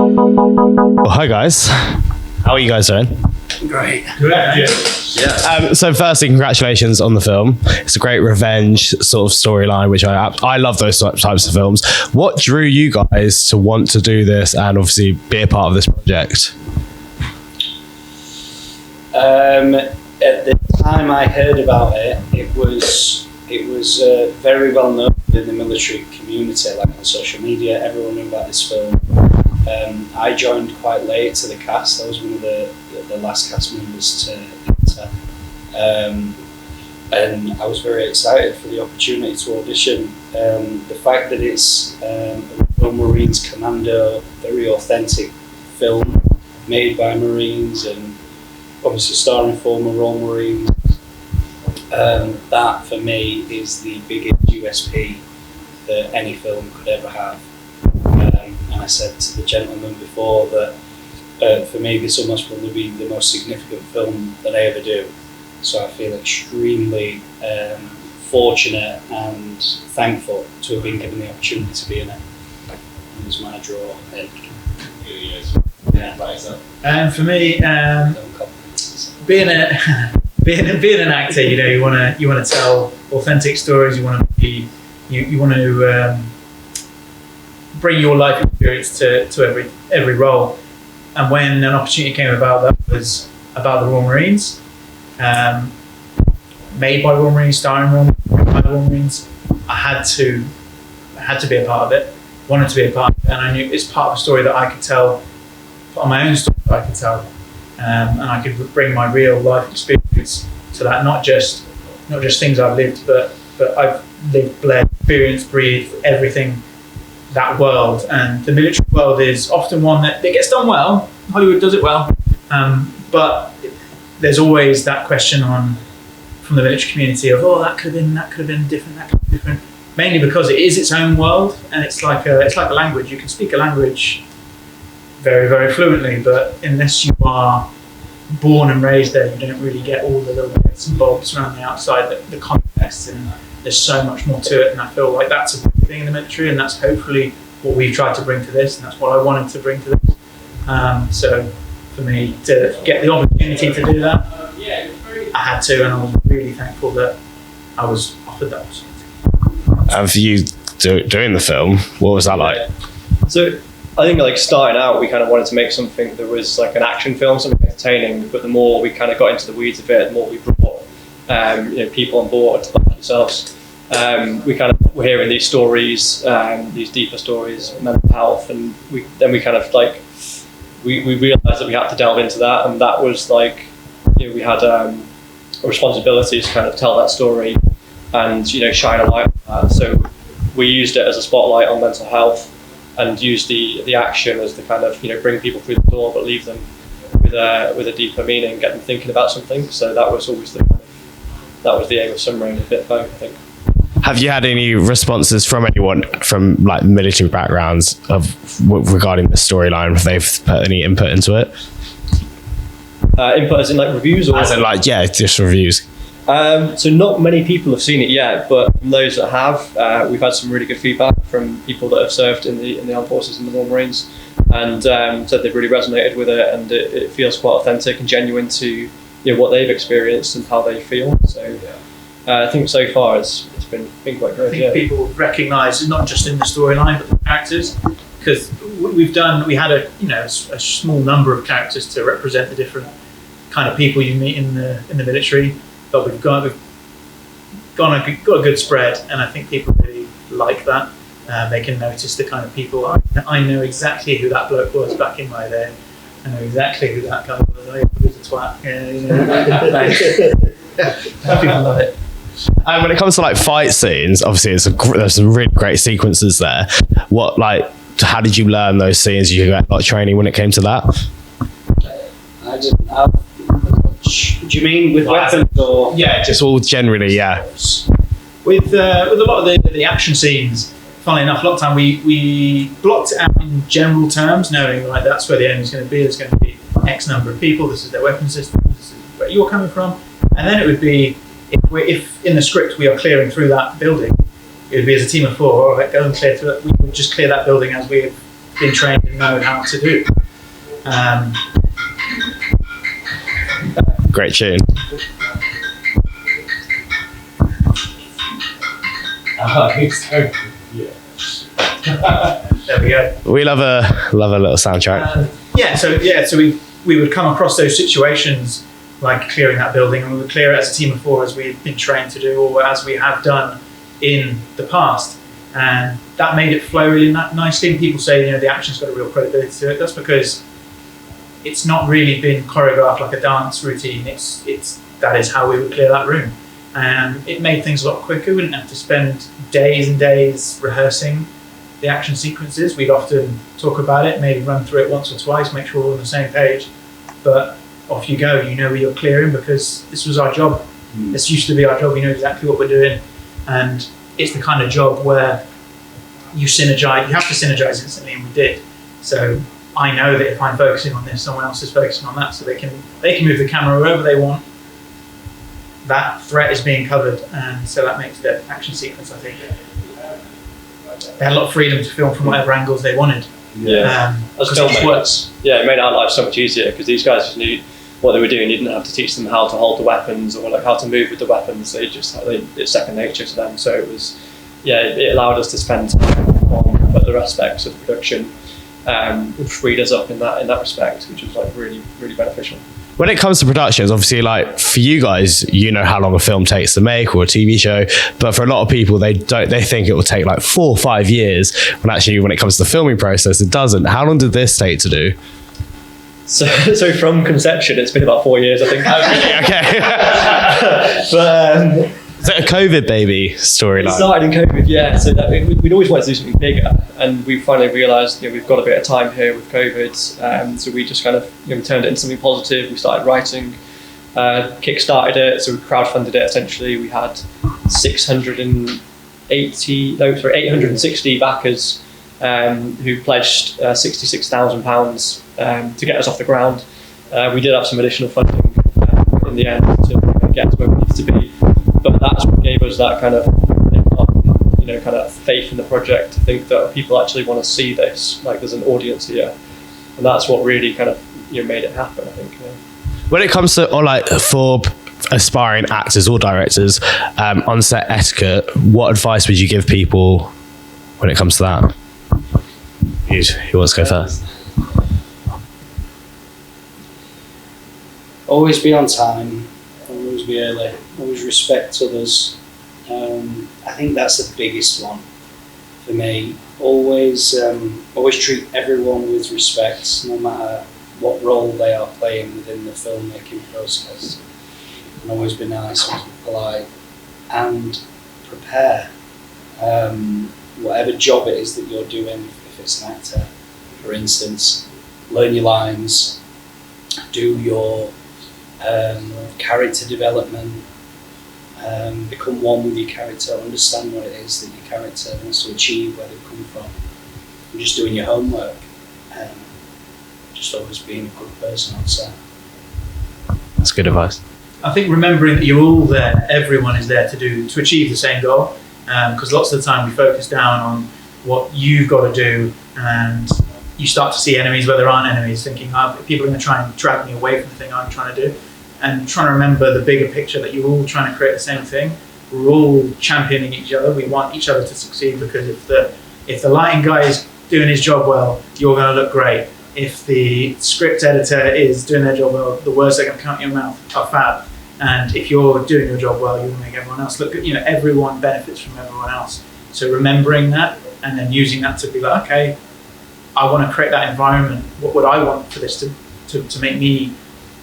Well, hi guys, how are you guys doing? Great. Yeah. So firstly, congratulations on the film. It's a great revenge sort of storyline, which I love those types of films. What drew you guys to want to do this and obviously be a part of this project? At the time I heard about it, it was very well known in the military community, like on social media. Everyone knew about this film. I joined quite late to the cast. I was one of the last cast members to enter. And I was very excited for the opportunity to audition. The fact that it's a Royal Marines Commando, very authentic film made by Marines and obviously starring former Royal Marines, that for me is the biggest USP that any film could ever have. And I said to the gentleman before that for me this will most probably be the most significant film that I ever do. So I feel extremely fortunate and thankful to have been given the opportunity to be in it. It was my draw. And for me, being an actor, you want to tell authentic stories. You want to bring your life experience to every role. And when an opportunity came about that was about the Royal Marines, made by Royal Marines, starring by the Royal Marines, I had to be a part of it. Wanted to be a part of it, and I knew it's part of a story that I could tell, on my own story that I could tell, and I could bring my real life experience to that. Not just things I've lived, but I've lived, bled, experienced, breathed everything. That world, and the military world is often one that gets done well. Hollywood does it well, but there's always that question from the military community of, that could have been different. Mainly because it is its own world, and it's like a language. You can speak a language very, very fluently, but unless you are born and raised there, you don't really get all the little bits and bobs around the outside, the context, and there's so much more to it. And I feel like that's a big thing in the military, and that's hopefully what we've tried to bring to this, and that's what I wanted to bring to this. So for me to get the opportunity to do that, I had to, and I was really thankful that I was offered that opportunity. And for you doing the film, what was that like? So I think like starting out, we kind of wanted to make something that was like an action film, something entertaining, but the more we kind of got into the weeds of it, the more we brought people on board like yourselves. We kind of were hearing these stories, these deeper stories, mental health, and we kind of like we realised that we had to delve into that, and that was like we had a responsibility to kind of tell that story and shine a light on that. So we used it as a spotlight on mental health, and used the action as the kind of bring people through the door, but leave them with a deeper meaning, get them thinking about something. So that was always the aim of Sunray, and a bit both, I think. Have you had any responses from anyone from like military backgrounds regarding the storyline? If they've put any input into it? Input as in like reviews, or as in like just reviews? So not many people have seen it yet, but from those that have, we've had some really good feedback from people that have served in the armed forces and the Royal Marines, and said they've really resonated with it, and it feels quite authentic and genuine to what they've experienced and how they feel. So I think so far it's been quite great. I think people recognise not just in the storyline but the characters, because we had a small number of characters to represent the different kind of people you meet in the military, but we've got a good spread, and I think people really like that. They can notice the kind of people. I know exactly who that bloke was back in my day. I know exactly who that guy was. I was a twat. People love it. And when it comes to like fight scenes, obviously there's some really great sequences there. How did you learn those scenes? Did you get a lot of training when it came to that? I didn't have much. Do you mean with weapons or? Yeah, just all generally, yeah. With a lot of the action scenes, funnily enough, a lot of time we blocked it out in general terms, knowing like that's where the enemy's going to be. There's going to be X number of people. This is their weapon system. This is where you're coming from, and then it would be if in the script we are clearing through that building, it would be as a team of 4. All right, go and clear through it. We would just clear that building as we been trained and know how to do. Great tune. There we go. We love a little soundtrack. So we would come across those situations like clearing that building, and we would clear it as a team of 4 as we've been trained to do, or as we have done in the past. And that made it flow really nicely. And people say, the action's got a real credibility to it. That's because it's not really been choreographed like a dance routine. That is how we would clear that room. And it made things a lot quicker. We didn't have to spend days and days rehearsing the action sequences. We'd often talk about it, maybe run through it once or twice, make sure we're on the same page. But off you go, where you're clearing, because this was our job. This used to be our job. We know exactly what we're doing. And it's the kind of job where you synergize. You have to synergize instantly, and we did. So I know that if I'm focusing on this, someone else is focusing on that, so they can move the camera wherever they want. That threat is being covered, and so that makes the action sequence, I think, they had a lot of freedom to film from whatever angles they wanted. Yeah, as filmmakers, it made our life so much easier, because these guys just knew what they were doing. You didn't have to teach them how to hold the weapons or like how to move with the weapons. It's second nature to them. So it allowed us to spend time on other aspects of the production. It freed us up in that respect, which was like really, really beneficial. When it comes to productions, obviously, like for you guys, how long a film takes to make, or a TV show, but for a lot of people, they think it will take like 4 or 5 years, when actually when it comes to the filming process, it doesn't. How long did this take to do? So from conception, it's been about 4 years, I think. Okay. But is it a COVID baby storyline? It started in COVID, yeah. So we'd always wanted to do something bigger, and we finally realised we've got a bit of time here with COVID. So we just kind of we turned it into something positive. We started writing, kick-started it, so we crowdfunded it essentially. We had 860 backers who pledged £66,000 to get us off the ground. We did have some additional funding in the end to get to where we needed to be. But that's what gave us that kind of, kind of faith in the project, to think that people actually want to see this, like there's an audience here, and that's what really kind of made it happen, I think. When it comes to, or like for aspiring actors or directors, on set etiquette, what advice would you give people when it comes to that? Who wants to go first? Always be on time. Always be early. Always respect others. I think that's the biggest one for me. Always treat everyone with respect, no matter what role they are playing within the filmmaking process. And always be nice, always be polite, and prepare. Whatever job it is that you're doing, if it's an actor, for instance, learn your lines, do your character development, become one with your character, understand what it is that your character wants to achieve, where they've come from, and just doing your homework, just always being a good person on set. That's good advice. I think remembering that you're all there, everyone is there to achieve the same goal, because lots of the time we focus down on what you've got to do, and you start to see enemies where there aren't enemies, thinking, people are going to try and drag me away from the thing I'm trying to do. And trying to remember the bigger picture, that you're all trying to create the same thing. We're all championing each other. We want each other to succeed, because if the lighting guy is doing his job well, you're going to look great. If the script editor is doing their job well, the words that are going to come out of your mouth are fab. And if you're doing your job well, you're going to make everyone else look good. Everyone benefits from everyone else. So remembering that, and then using that to be like, okay, I want to create that environment. What would I want for this to make me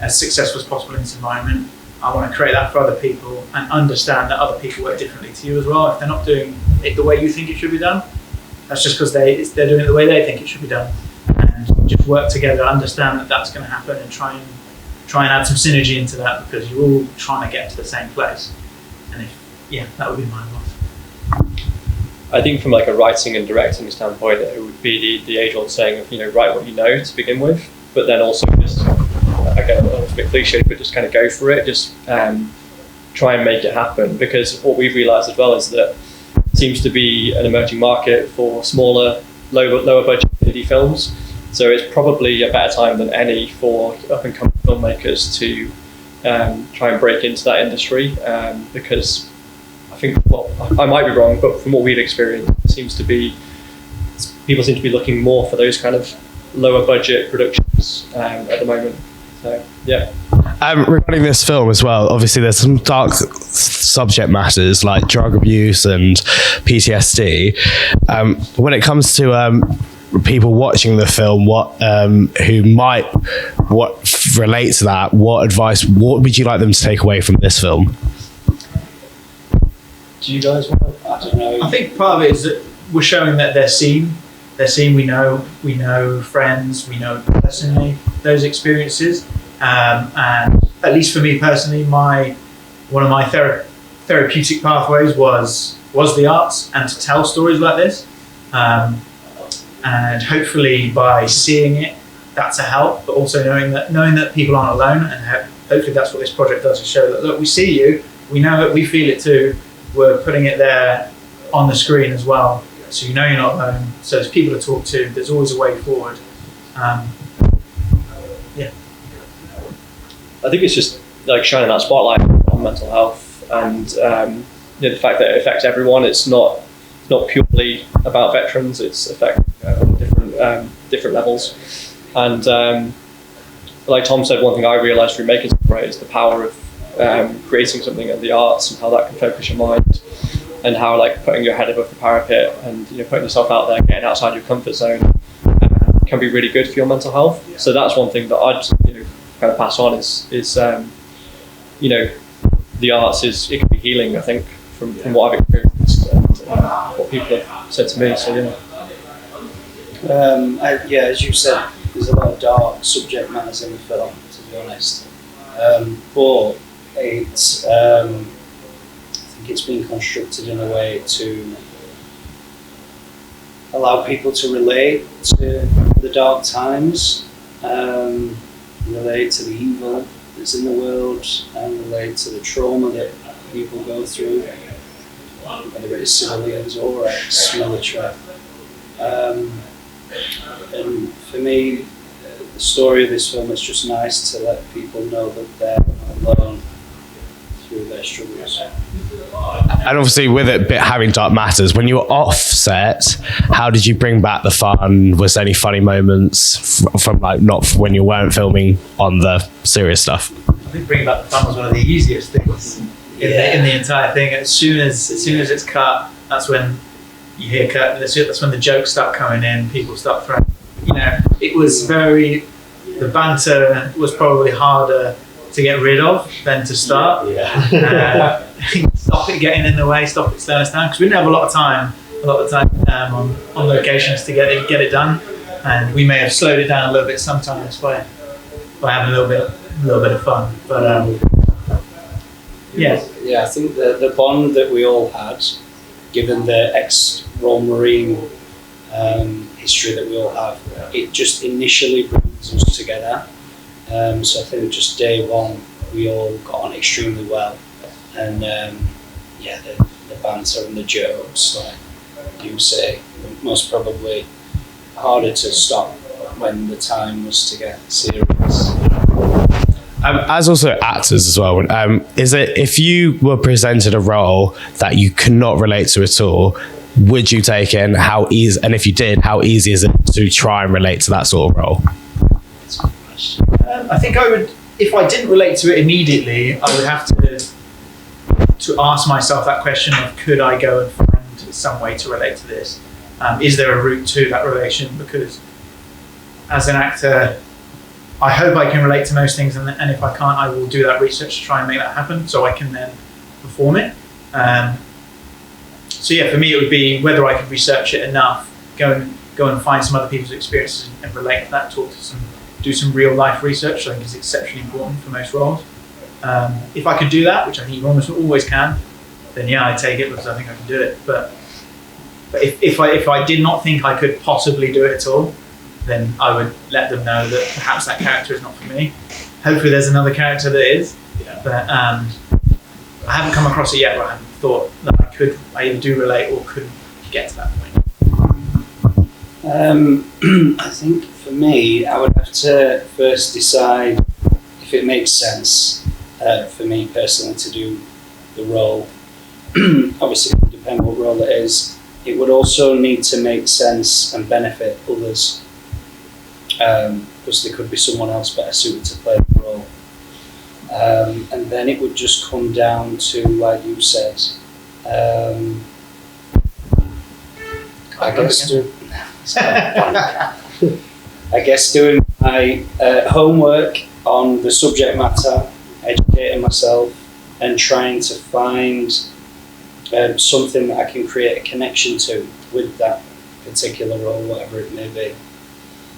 as successful as possible in this environment? I want to create that for other people, and understand that other people work differently to you as well. If they're not doing it the way you think it should be done, that's just because they're doing it the way they think it should be done. And just work together, understand that that's going to happen, and try and add some synergy into that, because you're all trying to get to the same place. And that would be my advice. I think from like a writing and directing standpoint, it would be the age-old saying of write what you know to begin with, but then also just, again, it's a bit cliche, but just kind of go for it. Just try and make it happen, because what we've realised as well is that it seems to be an emerging market for smaller, lower budget indie films. So it's probably a better time than any for up-and-coming filmmakers to try and break into that industry, because I think, well, I might be wrong, but from what we've experienced, people seem to be looking more for those kind of lower budget productions at the moment. So yeah. Regarding this film as well, obviously there's some dark subject matters like drug abuse and PTSD. When it comes to people watching the film, who might relate to that, what would you like them to take away from this film? Do you guys want to? I don't know. I think part of it is that we're showing that they're seen. They're seen. We know friends. We know personally those experiences. And at least for me personally, one of my therapeutic pathways was the arts and to tell stories like this. And hopefully by seeing it, that's a help. But also knowing that people aren't alone, and hopefully that's what this project does, is show that, look, we see you, we know it, we feel it too. We're putting it there on the screen as well, so you know you're not alone. So there's people to talk to. There's always a way forward. Yeah. I think it's just like shining that spotlight on mental health, and the fact that it affects everyone. It's not purely about veterans. It's affecting different levels. And like Tom said, one thing I realised through making Sunray is the power of creating something in the arts, and how that can focus your mind, and how like putting your head above the parapet and putting yourself out there, getting outside your comfort zone, can be really good for your mental health. So that's one thing that I'd kind of pass on is the arts it can be healing, I think, from what I've experienced and what people have said to me. So yeah, as you said, there's a lot of dark subject matters in the film, to be honest. But it's I think it's been constructed in a way to allow people to relate to the dark times, relate to the evil that's in the world, and relate to the trauma that people go through, whether it's civilians or ex-military. And for me, the story of this film is just nice to let people know that they're not alone through their struggles. And obviously with it having dark matters, when you were off set, how did you bring back the fun? Was there any funny moments from like not when you weren't filming on the serious stuff? I think bringing back the fun was one of the easiest things in the entire thing. As soon as it's cut, that's when you hear cut. That's when the jokes start coming in. People start throwing. It was the banter was probably harder to get rid of than to start. Stop it getting in the way. Stop it slowing us down, because we didn't have a lot of time on locations to get it done, and we may have slowed it down a little bit sometimes by having a little bit of fun. But I think the bond that we all had, given the ex-Royal Marine history that we all have, it just initially brings us together. So I think just day one we all got on extremely well, and the banter and the jokes, like you say, most probably harder to stop when the time was to get serious. As also actors as well, is it, if you were presented a role that you cannot relate to at all, would you take it, and how easy, and if you did, how easy is it to try and relate to that sort of role? That's a good question. I think I would, if I didn't relate to it immediately, I would have to ask myself that question of, could I go and find some way to relate to this? Is there a route to that relation? Because as an actor, I hope I can relate to most things, and if I can't, I will do that research to try and make that happen, so I can then perform it. So yeah, for me it would be whether I could research it enough, go and find some other people's experiences and relate to that, do some real life research. I think is exceptionally important for most roles. If I could do that, which I think you almost always can, then yeah, I'd take it, because I think I can do it. But if I did not think I could possibly do it at all, then I would let them know that perhaps that character is not for me. Hopefully there's another character that is, but I haven't come across it yet where I haven't thought that I either do relate or could get to that point. I think for me, I would have to first decide if it makes sense for me personally to do the role. Obviously, it would depend what role it is. It would also need to make sense and benefit others, because there could be someone else better suited to play the role. And then it would just come down to, like you said, I guess doing my homework on the subject matter, educating myself, and trying to find something that I can create a connection to with that particular role, whatever it may be.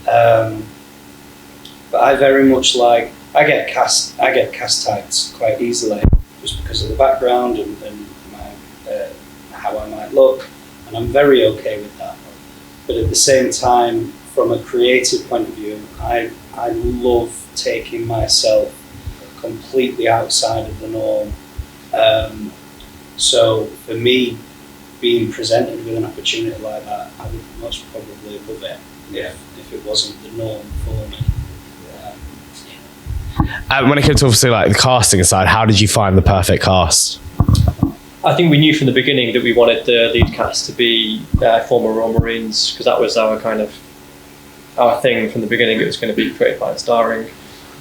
But I very much I get cast typed quite easily just because of the background and my, how I might look, and I'm very okay with that. But at the same time, from a creative point of view, I love taking myself completely outside of the norm. So for me, being presented with an opportunity like that, I would most probably love it if it wasn't the norm for me. When it came to obviously like the casting side, how did you find the perfect cast? I think we knew from the beginning that we wanted the lead cast to be former Royal Marines, because that was our thing from the beginning. It was going to be created by and starring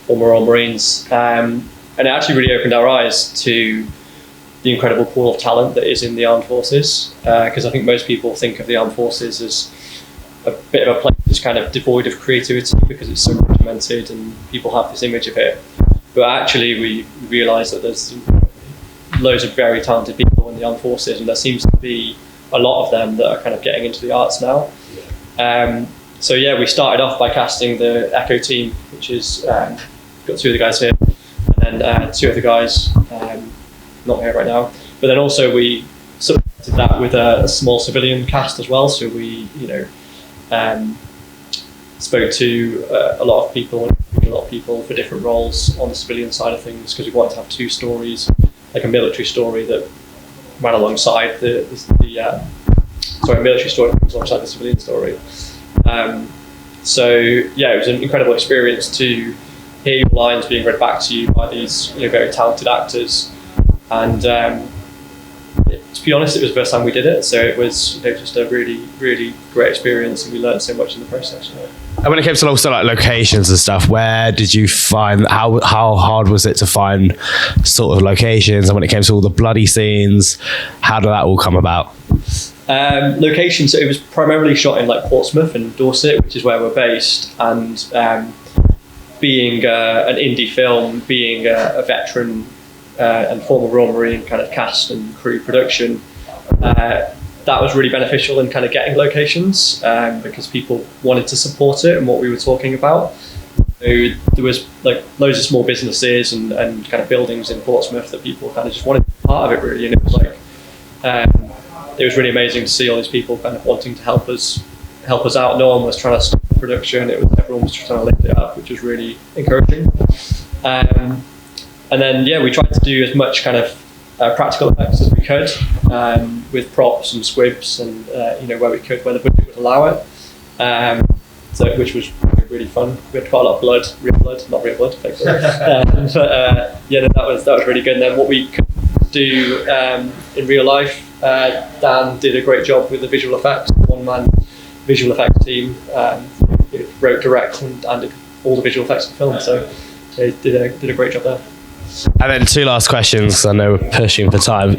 former Royal Marines, and it actually really opened our eyes to the incredible pool of talent that is in the armed forces, because I think most people think of the armed forces as a bit of a place that's kind of devoid of creativity because it's so regimented and people have this image of it. But actually we realised that there's loads of very talented people in the armed forces, and there seems to be a lot of them that are kind of getting into the arts now. So yeah, we started off by casting the Echo team, which is got two of the guys here, and then two of the guys not here right now. But then also we supplemented that with a small civilian cast as well. So we, spoke to a lot of people for different roles on the civilian side of things, because we wanted to have two stories, like a military story that ran alongside the military story that runs alongside the civilian story. So yeah, it was an incredible experience to hear your lines being read back to you by these very talented actors, and to be honest, it was the first time we did it, so it was just a really, really great experience, and we learned so much in the process. And when it came to also like locations and stuff, where did you find, how hard was it to find sort of locations? And when it came to all the bloody scenes, how did that all come about? Location, so it was primarily shot in like Portsmouth and Dorset, which is where we're based, and being an indie film, being a veteran and former Royal Marine kind of cast and crew production, that was really beneficial in kind of getting locations, because people wanted to support it and what we were talking about. So there was like loads of small businesses and kind of buildings in Portsmouth that people kind of just wanted to be part of it really, and it was like it was really amazing to see all these people kind of wanting to help us out. No one was trying to stop the production, everyone was just trying to lift it up, which was really encouraging. And then yeah, we tried to do as much kind of practical effects as we could, with props and squibs and where we could, where the budget would allow it, which was really fun. We had quite a lot of blood, real blood, not real blood, fake blood. That was really good. And then what we could do in real life, Dan did a great job with the visual effects, one-man visual effects team, wrote, directed, and did all the visual effects of the film, so he did a great job there. And then two last questions, I know we're pushing for time.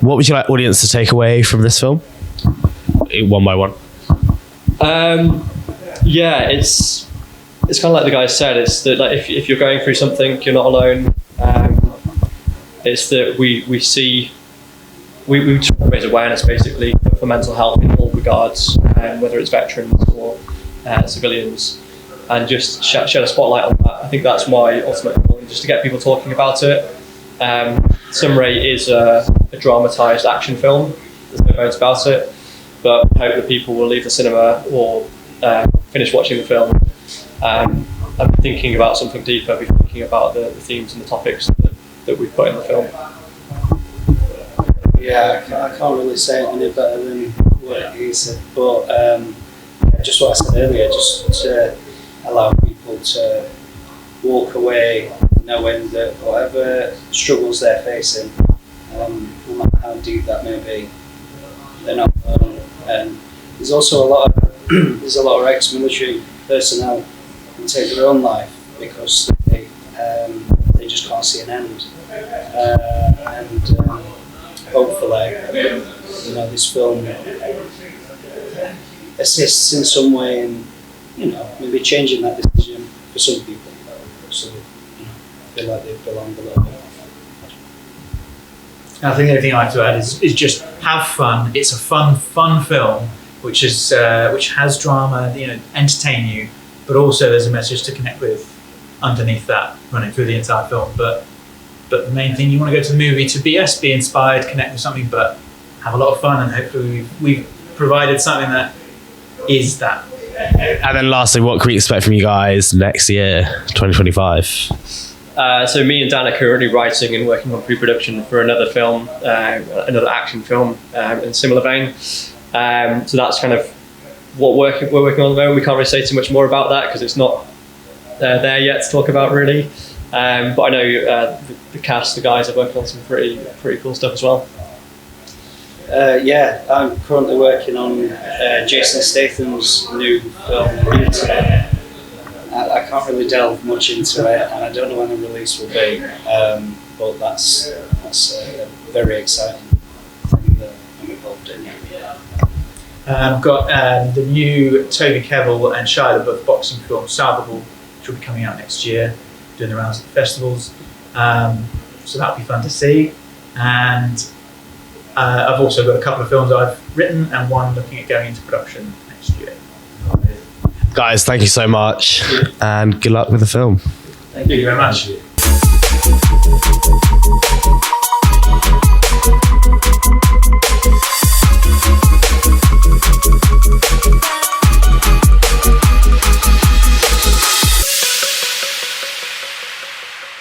What would you like audience to take away from this film? One by one. Yeah, it's kind of like the guy said, it's that like if you're going through something, you're not alone. It's that we try to raise awareness basically for mental health in all regards, whether it's veterans or civilians, and just shed a spotlight on that. I think that's my ultimate goal, just to get people talking about it. Sunray is a dramatised action film, there's no bones about it, but I hope that people will leave the cinema or finish watching the film and be thinking about something deeper, be thinking about the themes and the topics that we've put in the film. Yeah, I can't really say it any better than what he said, but just what I said earlier, just to allow people to walk away knowing that whatever struggles they're facing, no matter how deep that may be, they're not alone. And there's also a lot of ex-military personnel who take their own life because they just can't see an end. Hopefully, this film assists in some way in, maybe changing that decision for some people, so feel like they belong a little bit. I think the only thing I have to add is just have fun. It's a fun film, which has drama, entertain you, but also there's a message to connect with underneath that, running through the entire film. But the main thing, you want to go to the movie to be inspired, connect with something, but have a lot of fun, and hopefully we've provided something that is that. And then lastly, what can we expect from you guys next year, 2025? So me and Dan are currently writing and working on pre-production for another film, another action film in similar vein. So that's kind of what we're working on at the moment. We can't really say too much more about that because it's not there yet to talk about really. But I know the cast, the guys are working on some pretty cool stuff as well. I'm currently working on Jason Statham's new film. I can't really delve much into it, and I don't know when the release will be. But that's very exciting thing that I'm involved in. I've got the new Toby Kebbell and Shia LaBeouf boxing film, Salvable, which will be coming out next year, doing the rounds at the festivals. So that'll be fun to see. And I've also got a couple of films I've written and one looking at going into production next year. Guys, thank you so much, and good luck with the film. Thank you very much.